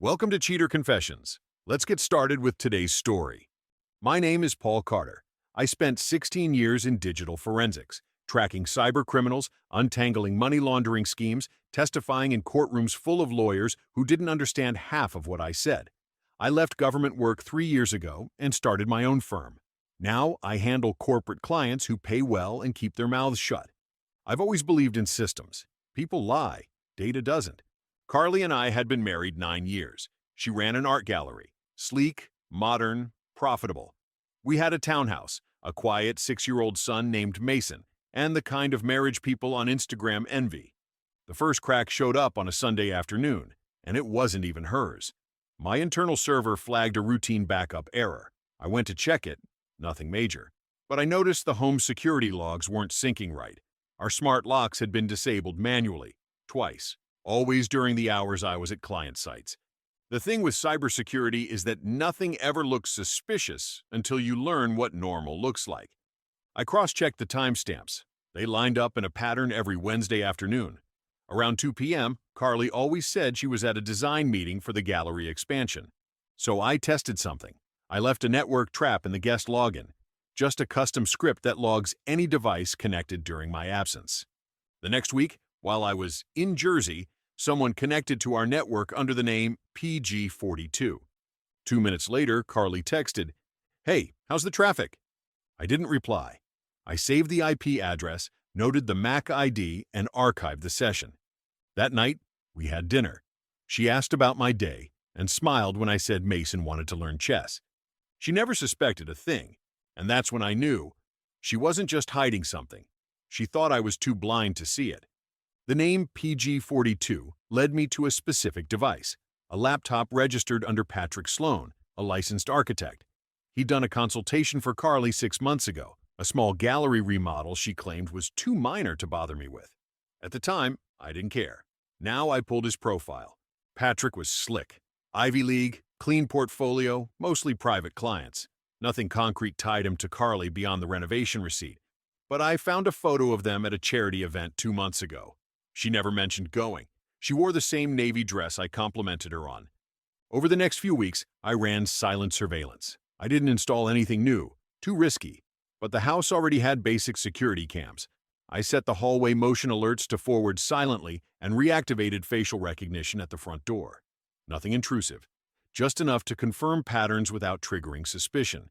Welcome to Cheater Confessions. Let's get started with today's story. My name is Paul Carter. I spent 16 years in digital forensics, tracking cybercriminals, untangling money laundering schemes, testifying in courtrooms full of lawyers who didn't understand half of what I said. I left government work 3 years ago and started my own firm. Now I handle corporate clients who pay well and keep their mouths shut. I've always believed in systems. People lie, data doesn't. Carly and I had been married 9 years. She ran an art gallery. Sleek, modern, profitable. We had a townhouse, a quiet 6-year-old son named Mason, and the kind of marriage people on Instagram envy. The first crack showed up on a Sunday afternoon, and it wasn't even hers. My internal server flagged a routine backup error. I went to check it, nothing major. But I noticed the home security logs weren't syncing right. Our smart locks had been disabled manually, twice. Always during the hours I was at client sites. The thing with cybersecurity is that nothing ever looks suspicious until you learn what normal looks like. I cross-checked the timestamps. They lined up in a pattern every Wednesday afternoon. Around 2 p.m., Carly always said she was at a design meeting for the gallery expansion. So I tested something. I left a network trap in the guest login, just a custom script that logs any device connected during my absence. The next week, while I was in Jersey, someone connected to our network under the name PG42. 2 minutes later, Carly texted, "Hey, how's the traffic?" I didn't reply. I saved the IP address, noted the MAC ID, and archived the session. That night, we had dinner. She asked about my day and smiled when I said Mason wanted to learn chess. She never suspected a thing, and that's when I knew she wasn't just hiding something. She thought I was too blind to see it. The name PG42 led me to a specific device, a laptop registered under Patrick Sloan, a licensed architect. He'd done a consultation for Carly 6 months ago, a small gallery remodel she claimed was too minor to bother me with. At the time, I didn't care. Now I pulled his profile. Patrick was slick. Ivy League, clean portfolio, mostly private clients. Nothing concrete tied him to Carly beyond the renovation receipt. But I found a photo of them at a charity event 2 months ago. She never mentioned going. She wore the same navy dress I complimented her on. Over the next few weeks, I ran silent surveillance. I didn't install anything new, too risky, but the house already had basic security cams. I set the hallway motion alerts to forward silently and reactivated facial recognition at the front door. Nothing intrusive, just enough to confirm patterns without triggering suspicion.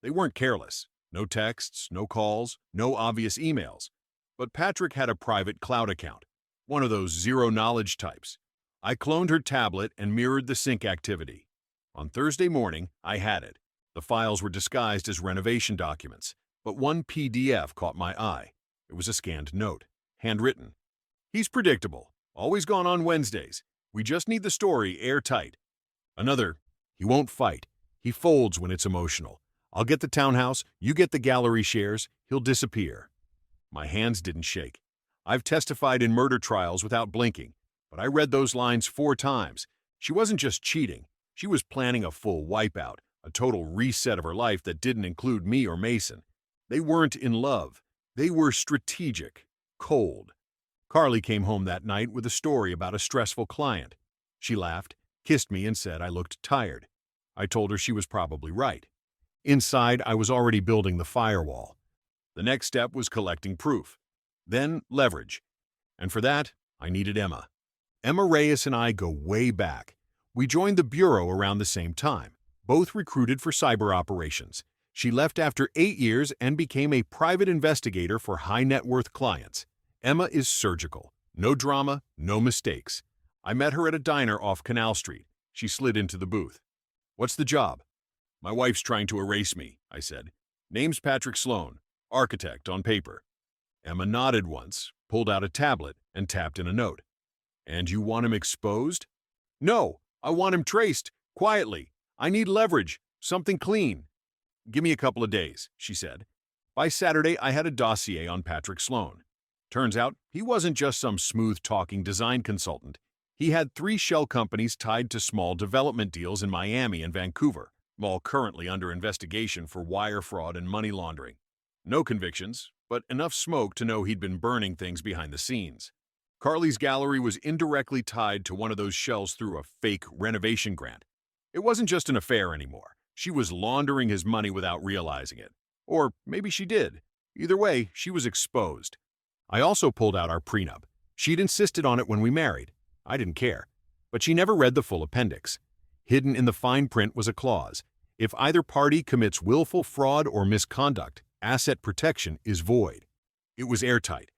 They weren't careless. No texts, no calls, no obvious emails. But Patrick had a private cloud account. One of those zero-knowledge types. I cloned her tablet and mirrored the sync activity. On Thursday morning, I had it. The files were disguised as renovation documents, but one PDF caught my eye. It was a scanned note, handwritten. "He's predictable, always gone on Wednesdays. We just need the story airtight." Another, "He won't fight. He folds when it's emotional. I'll get the townhouse, you get the gallery shares, he'll disappear." My hands didn't shake. I've testified in murder trials without blinking, but I read those lines 4 times. She wasn't just cheating. She was planning a full wipeout, a total reset of her life that didn't include me or Mason. They weren't in love. They were strategic, cold. Carly came home that night with a story about a stressful client. She laughed, kissed me, and said I looked tired. I told her she was probably right. Inside, I was already building the firewall. The next step was collecting proof. Then leverage. And for that, I needed Emma. Emma Reyes and I go way back. We joined the Bureau around the same time, both recruited for cyber operations. She left after 8 years and became a private investigator for high-net-worth clients. Emma is surgical. No drama, no mistakes. I met her at a diner off Canal Street. She slid into the booth. "What's the job?" "My wife's trying to erase me," I said. "Name's Patrick Sloan, architect on paper." Emma nodded once, pulled out a tablet, and tapped in a note. "And you want him exposed?" "No, I want him traced, quietly. I need leverage, something clean." "Give me a couple of days," she said. By Saturday, I had a dossier on Patrick Sloan. Turns out, he wasn't just some smooth-talking design consultant. He had 3 shell companies tied to small development deals in Miami and Vancouver, all currently under investigation for wire fraud and money laundering. No convictions, but enough smoke to know he'd been burning things behind the scenes. Carly's gallery was indirectly tied to one of those shells through a fake renovation grant. It wasn't just an affair anymore. She was laundering his money without realizing it. Or maybe she did. Either way, she was exposed. I also pulled out our prenup. She'd insisted on it when we married. I didn't care. But she never read the full appendix. Hidden in the fine print was a clause. If either party commits willful fraud or misconduct, asset protection is void. It was airtight.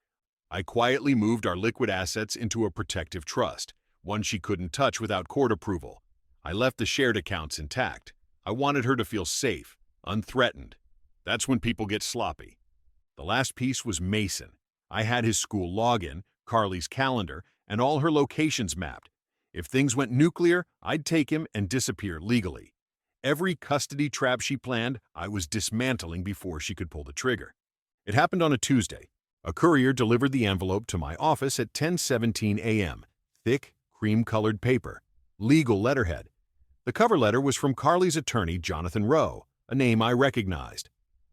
I quietly moved our liquid assets into a protective trust, one she couldn't touch without court approval. I left the shared accounts intact. I wanted her to feel safe, unthreatened. That's when people get sloppy. The last piece was Mason. I had his school login, Carly's calendar, and all her locations mapped. If things went nuclear, I'd take him and disappear legally. Every custody trap she planned, I was dismantling before she could pull the trigger. It happened on a Tuesday. A courier delivered the envelope to my office at 10:17 a.m. Thick, cream-colored paper. Legal letterhead. The cover letter was from Carly's attorney, Jonathan Rowe, a name I recognized.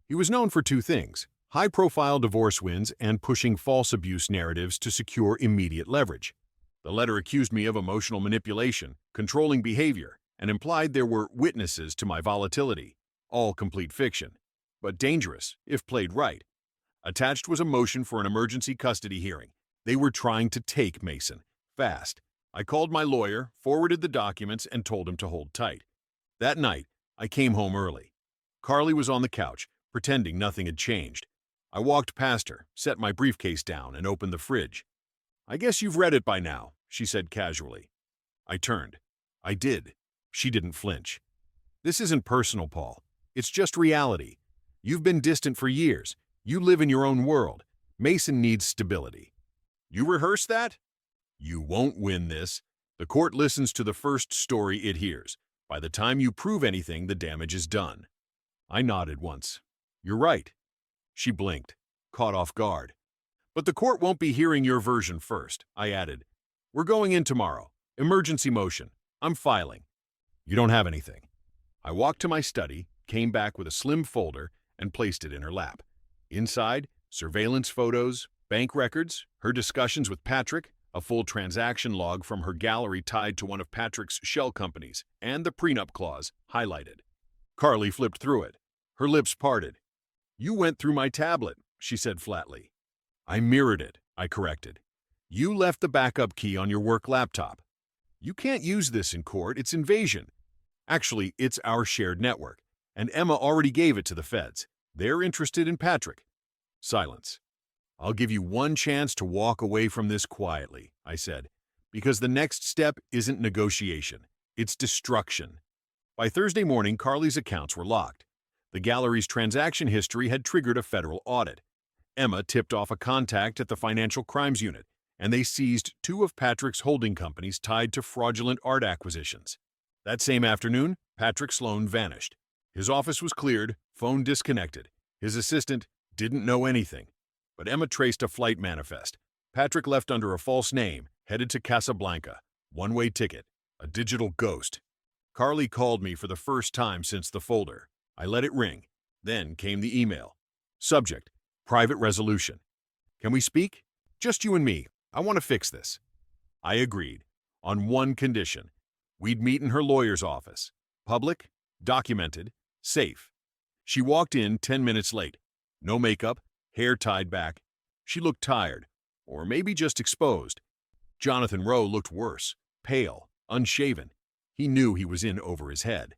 He was known for two things: high-profile divorce wins and pushing false abuse narratives to secure immediate leverage. The letter accused me of emotional manipulation, controlling behavior, and implied there were witnesses to my volatility. All complete fiction, but dangerous if played right. Attached was a motion for an emergency custody hearing. They were trying to take Mason, fast. I called my lawyer, forwarded the documents, and told him to hold tight. That night, I came home early. Carly was on the couch, pretending nothing had changed. I walked past her, set my briefcase down, and opened the fridge. "I guess you've read it by now," she said casually. I turned. I did. She didn't flinch. "This isn't personal, Paul. It's just reality. You've been distant for years. You live in your own world. Mason needs stability." "You rehearse that?" "You won't win this. The court listens to the first story it hears. By the time you prove anything, the damage is done." I nodded once. "You're right." She blinked, caught off guard. "But the court won't be hearing your version first," I added. "We're going in tomorrow. Emergency motion. I'm filing." "You don't have anything." I walked to my study, came back with a slim folder, and placed it in her lap. Inside, surveillance photos, bank records, her discussions with Patrick, a full transaction log from her gallery tied to one of Patrick's shell companies, and the prenup clause, highlighted. Carly flipped through it. Her lips parted. "You went through my tablet," she said flatly. "I mirrored it," I corrected. "You left the backup key on your work laptop. You can't use this in court, it's invasion. Actually, it's our shared network, and Emma already gave it to the feds. They're interested in Patrick." Silence. "I'll give you one chance to walk away from this quietly," I said, "because the next step isn't negotiation, it's destruction." By Thursday morning, Carly's accounts were locked. The gallery's transaction history had triggered a federal audit. Emma tipped off a contact at the Financial Crimes Unit, and they seized two of Patrick's holding companies tied to fraudulent art acquisitions. That same afternoon, Patrick Sloan vanished. His office was cleared, phone disconnected. His assistant didn't know anything. But Emma traced a flight manifest. Patrick left under a false name, headed to Casablanca. One-way ticket. A digital ghost. Carly called me for the first time since the folder. I let it ring. Then came the email. Subject: private resolution. "Can we speak? Just you and me. I want to fix this." I agreed. On one condition. We'd meet in her lawyer's office. Public, documented, safe. She walked in 10 minutes late. No makeup, hair tied back. She looked tired, or maybe just exposed. Jonathan Rowe looked worse, pale, unshaven. He knew he was in over his head.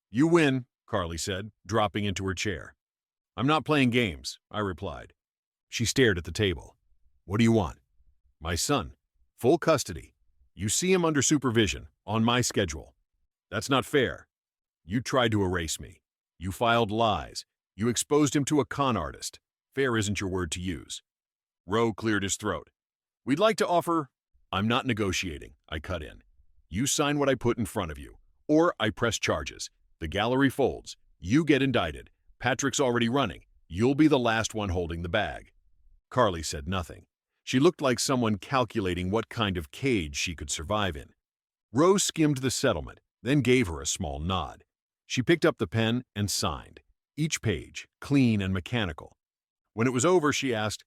"You win," Carly said, dropping into her chair. "I'm not playing games," I replied. She stared at the table. "What do you want?" "My son. Full custody. You see him under supervision, on my schedule." "That's not fair. You tried to erase me. You filed lies. You exposed him to a con artist. Fair isn't your word to use." Rowe cleared his throat. "We'd like to offer—" "I'm not negotiating," I cut in. "You sign what I put in front of you, or I press charges. The gallery folds. You get indicted. Patrick's already running. You'll be the last one holding the bag." Carly said nothing. She looked like someone calculating what kind of cage she could survive in. Rose skimmed the settlement, then gave her a small nod. She picked up the pen and signed, each page clean and mechanical. When it was over, she asked,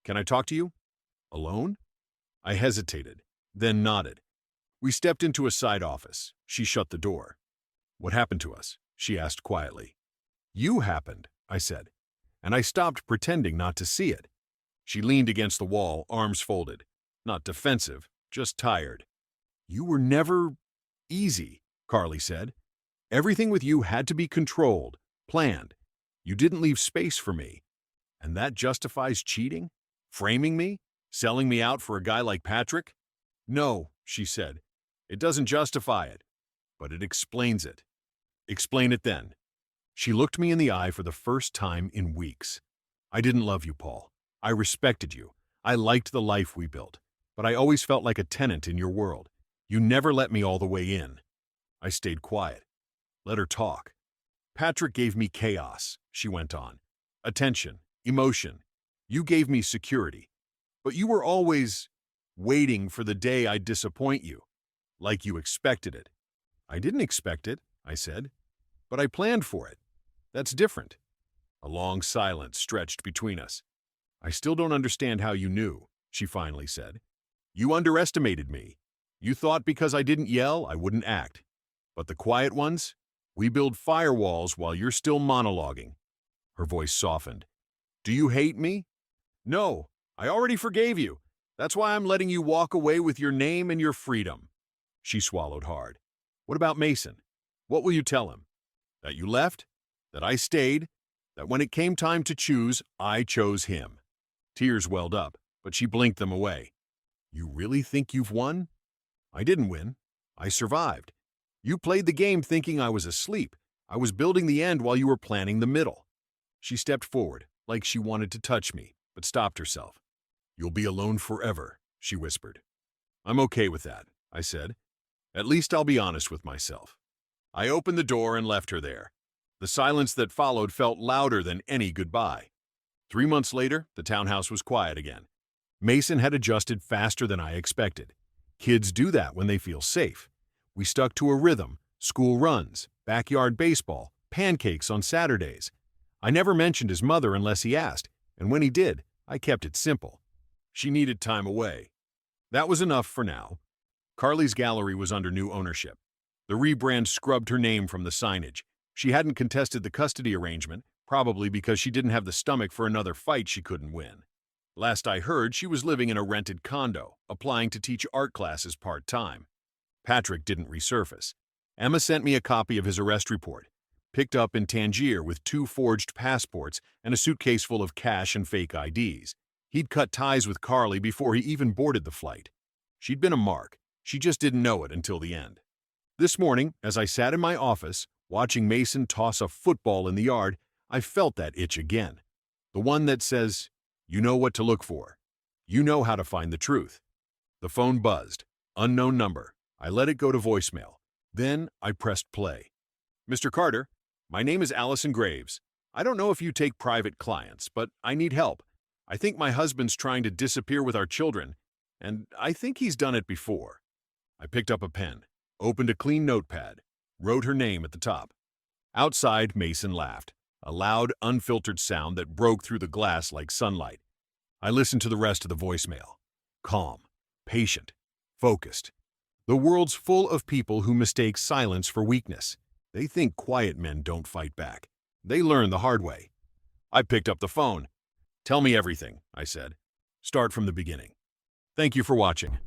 "Can I talk to you?" "Alone?" I hesitated, then nodded. We stepped into a side office. She shut the door. "What happened to us?" she asked quietly. "You happened," I said, and I stopped pretending not to see it. She leaned against the wall, arms folded. Not defensive, just tired. "You were never easy," Carly said. "Everything with you had to be controlled, planned. You didn't leave space for me. And that justifies cheating? Framing me? Selling me out for a guy like Patrick?" "No," she said. "It doesn't justify it, but it explains it." "Explain it then." She looked me in the eye for the first time in weeks. "I didn't love you, Paul. I respected you. I liked the life we built. But I always felt like a tenant in your world. You never let me all the way in." I stayed quiet. Let her talk. "Patrick gave me chaos," she went on. "Attention, emotion. You gave me security. But you were always waiting for the day I'd disappoint you. Like you expected it." "I didn't expect it," I said. "But I planned for it. That's different." A long silence stretched between us. "I still don't understand how you knew," she finally said. "You underestimated me. You thought because I didn't yell, I wouldn't act. But the quiet ones? We build firewalls while you're still monologuing." Her voice softened. "Do you hate me?" "No, I already forgave you. That's why I'm letting you walk away with your name and your freedom." She swallowed hard. "What about Mason? What will you tell him? That you left? That I stayed? That when it came time to choose, I chose him?" Tears welled up, but she blinked them away. "You really think you've won?" "I didn't win. I survived. You played the game thinking I was asleep. I was building the end while you were planning the middle." She stepped forward, like she wanted to touch me, but stopped herself. "You'll be alone forever," she whispered. "I'm okay with that," I said. "At least I'll be honest with myself." I opened the door and left her there. The silence that followed felt louder than any goodbye. 3 months later, the townhouse was quiet again. Mason had adjusted faster than I expected. Kids do that when they feel safe. We stuck to a rhythm: school runs, backyard baseball, pancakes on Saturdays. I never mentioned his mother unless he asked, and when he did, I kept it simple. She needed time away. That was enough for now. Carly's gallery was under new ownership. The rebrand scrubbed her name from the signage. She hadn't contested the custody arrangement, probably because she didn't have the stomach for another fight she couldn't win. Last I heard, she was living in a rented condo, applying to teach art classes part-time. Patrick didn't resurface. Emma sent me a copy of his arrest report, picked up in Tangier with 2 forged passports and a suitcase full of cash and fake IDs. He'd cut ties with Carly before he even boarded the flight. She'd been a mark. She just didn't know it until the end. This morning, as I sat in my office, watching Mason toss a football in the yard, I felt that itch again. The one that says, you know what to look for. You know how to find the truth. The phone buzzed. Unknown number. I let it go to voicemail. Then I pressed play. "Mr. Carter, my name is Allison Graves. I don't know if you take private clients, but I need help. I think my husband's trying to disappear with our children, and I think he's done it before." I picked up a pen, opened a clean notepad, wrote her name at the top. Outside, Mason laughed, a loud, unfiltered sound that broke through the glass like sunlight. I listened to the rest of the voicemail. Calm, patient, focused. The world's full of people who mistake silence for weakness. They think quiet men don't fight back. They learn the hard way. I picked up the phone. "Tell me everything," I said. "Start from the beginning." Thank you for watching.